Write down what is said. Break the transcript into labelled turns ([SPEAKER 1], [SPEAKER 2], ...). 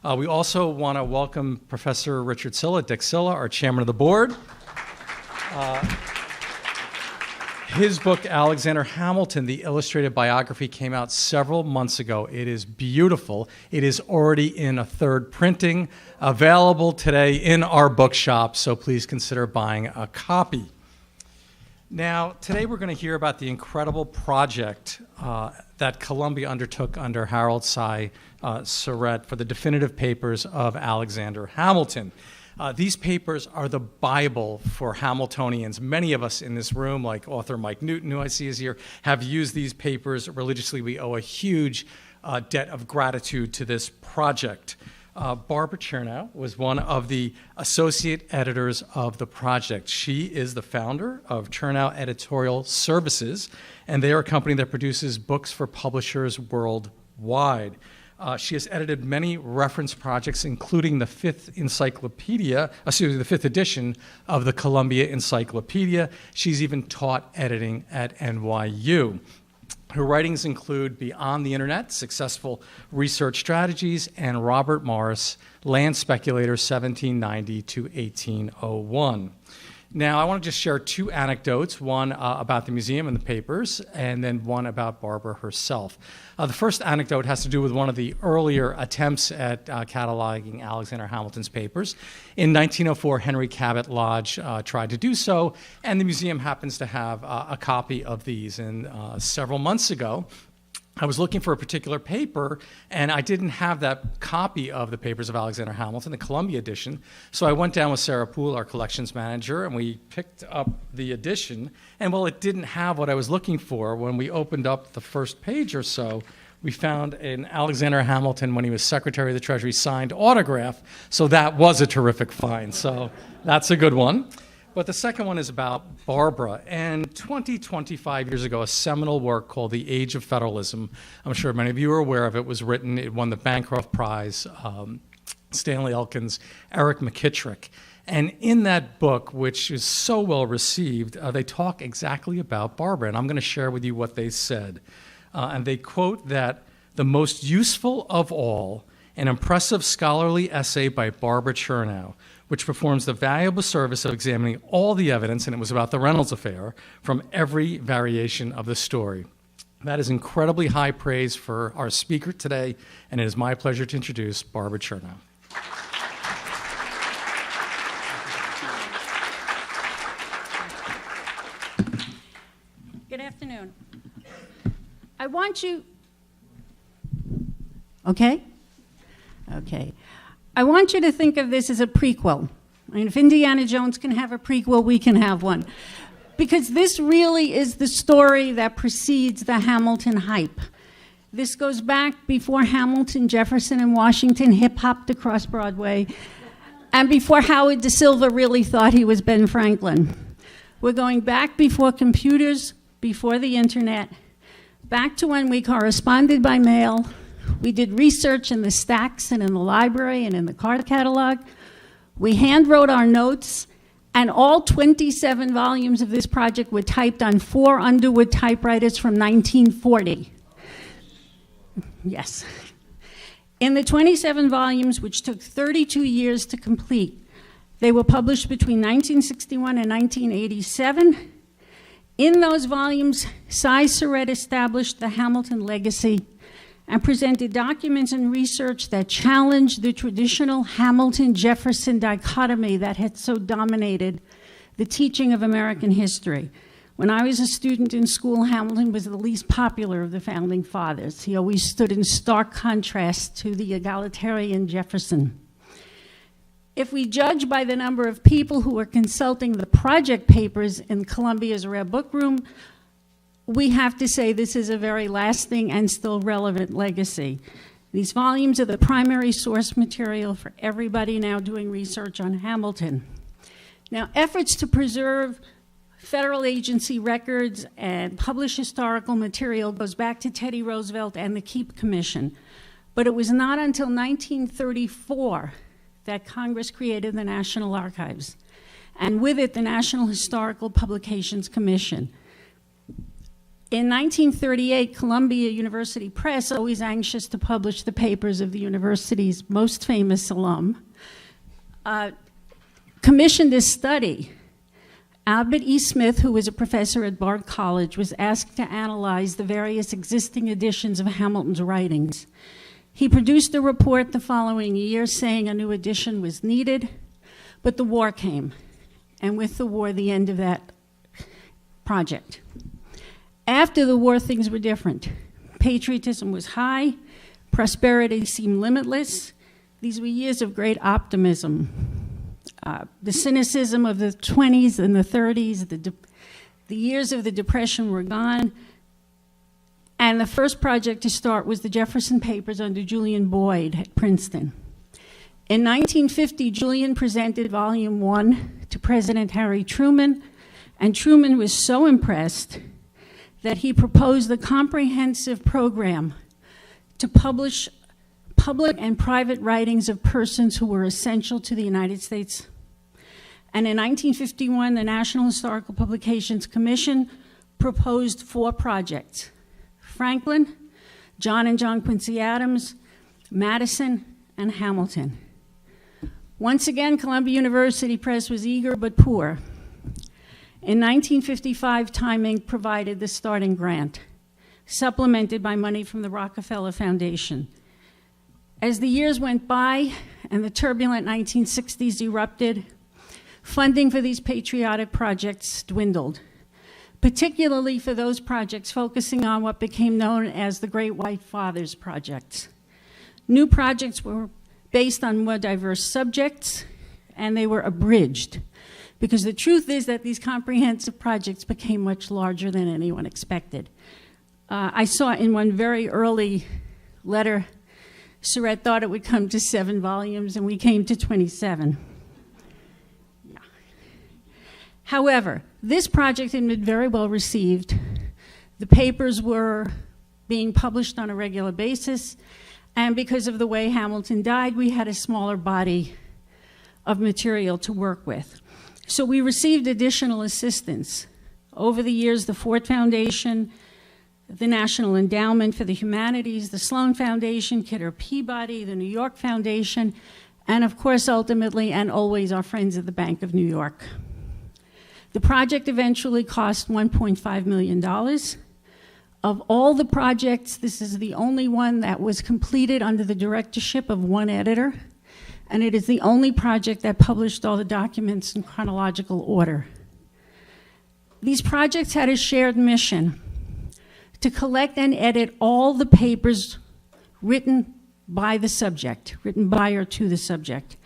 [SPEAKER 1] We also want to welcome Professor Richard Silla, Dick Silla, our chairman of the board. His book, Alexander Hamilton, The Illustrated Biography, came out several months ago. It is beautiful. It is already in a third printing, available today in our bookshop, so please consider buying a copy. Now, today we're going to hear about the incredible project that Columbia undertook under Harold Syrett for the definitive papers of Alexander Hamilton. These papers are the Bible for Hamiltonians. Many of us in this room, like author Mike Newton, who I see is here, have used these papers religiously. We owe a huge debt of gratitude to this project. Barbara Chernow was one of the associate editors of the project. She is the founder of Chernow Editorial Services, and they are a company that produces books for publishers worldwide. She has edited many reference projects, including the fifth edition of the Columbia Encyclopedia. She's even taught editing at NYU. Her writings include Beyond the Internet, Successful Research Strategies, and Robert Morris, Land Speculator, 1790 to 1801. Now, I want to just share two anecdotes, one about the museum and the papers, and then one about Barbara herself. The first anecdote has to do with one of the earlier attempts at cataloging Alexander Hamilton's papers. In 1904, Henry Cabot Lodge tried to do so, and the museum happens to have a copy of these. And several months ago, I was looking for a particular paper, and I didn't have that copy of the papers of Alexander Hamilton, the Columbia edition. So I went down with Syrett, our collections manager, and we picked up the edition. And while it didn't have what I was looking for, when we opened up the first page or so, we found an Alexander Hamilton, when he was Secretary of the Treasury, signed autograph. So that was a terrific find. So that's a good one. But the second one is about Barbara. And 25 years ago, a seminal work called The Age of Federalism, I'm sure many of you are aware of it, was written. It won the Bancroft Prize, Stanley Elkins, Eric McKittrick. And in that book, which is so well received, they talk exactly about Barbara. And I'm going to share with you what they said. And they quote that the most useful of all, an impressive scholarly essay by Barbara Chernow, which performs the valuable service of examining all the evidence, and it was about the Reynolds affair, from every variation of the story. That is incredibly high praise for our speaker today, and it is my pleasure to introduce Barbara Chernow.
[SPEAKER 2] Good afternoon. I want you... Okay? Okay. I want you to think of this as a prequel. I mean, if Indiana Jones can have a prequel, we can have one. Because this really is the story that precedes the Hamilton hype. This goes back before Hamilton, Jefferson, and Washington hip-hopped across Broadway, and before Howard Da Silva really thought he was Ben Franklin. We're going back before computers, before the internet, back to when we corresponded by mail. We did research in the stacks and in the library and in the card catalog. We hand-wrote our notes, and all 27 volumes of this project were typed on 4 Underwood typewriters from 1940. Yes. In the 27 volumes, which took 32 years to complete, they were published between 1961 and 1987. In those volumes, Syrett established the Hamilton legacy and presented documents and research that challenged the traditional Hamilton-Jefferson dichotomy that had so dominated the teaching of American history. When I was a student in school, Hamilton was the least popular of the founding fathers. He always stood in stark contrast to the egalitarian Jefferson. If we judge by the number of people who were consulting the project papers in Columbia's Rare Book Room, we have to say this is a very lasting and still relevant legacy. These volumes are the primary source material for everybody now doing research on Hamilton. Now, efforts to preserve federal agency records and publish historical material goes back to Teddy Roosevelt and the Keep Commission. But it was not until 1934 that Congress created the National Archives, and with it, the National Historical Publications Commission. In 1938, Columbia University Press, always anxious to publish the papers of the university's most famous alum, commissioned this study. Albert E. Smith, who was a professor at Bard College, was asked to analyze the various existing editions of Hamilton's writings. He produced a report the following year saying a new edition was needed, but the war came, and with the war, the end of that project. After the war, things were different. Patriotism was high, prosperity seemed limitless. These were years of great optimism. The cynicism of the 20s and the 30s, the years of the Depression were gone. And the first project to start was the Jefferson Papers under Julian Boyd at Princeton. In 1950, Julian presented Volume 1 to President Harry Truman, and Truman was so impressed that he proposed a comprehensive program to publish public and private writings of persons who were essential to the United States. And in 1951, the National Historical Publications Commission proposed 4 projects: Franklin, John and John Quincy Adams, Madison, and Hamilton. Once again, Columbia University Press was eager but poor. In 1955, Time Inc. provided the starting grant, supplemented by money from the Rockefeller Foundation. As the years went by and the turbulent 1960s erupted, funding for these patriotic projects dwindled, particularly for those projects focusing on what became known as the Great White Fathers projects. New projects were based on more diverse subjects, and they were abridged, because the truth is that these comprehensive projects became much larger than anyone expected. I saw in one very early letter, Syrett thought it would come to 7 volumes, and we came to 27. Yeah. However, this project had been very well received. The papers were being published on a regular basis, and because of the way Hamilton died, we had a smaller body of material to work with. So we received additional assistance. Over the years, the Ford Foundation, the National Endowment for the Humanities, the Sloan Foundation, Kidder Peabody, the New York Foundation, and of course, ultimately and always, our friends at the Bank of New York. The project eventually cost $1.5 million. Of all the projects, this is the only one that was completed under the directorship of one editor, and it is the only project that published all the documents in chronological order. These projects had a shared mission: to collect and edit all the papers written by the subject, written by or to the subject.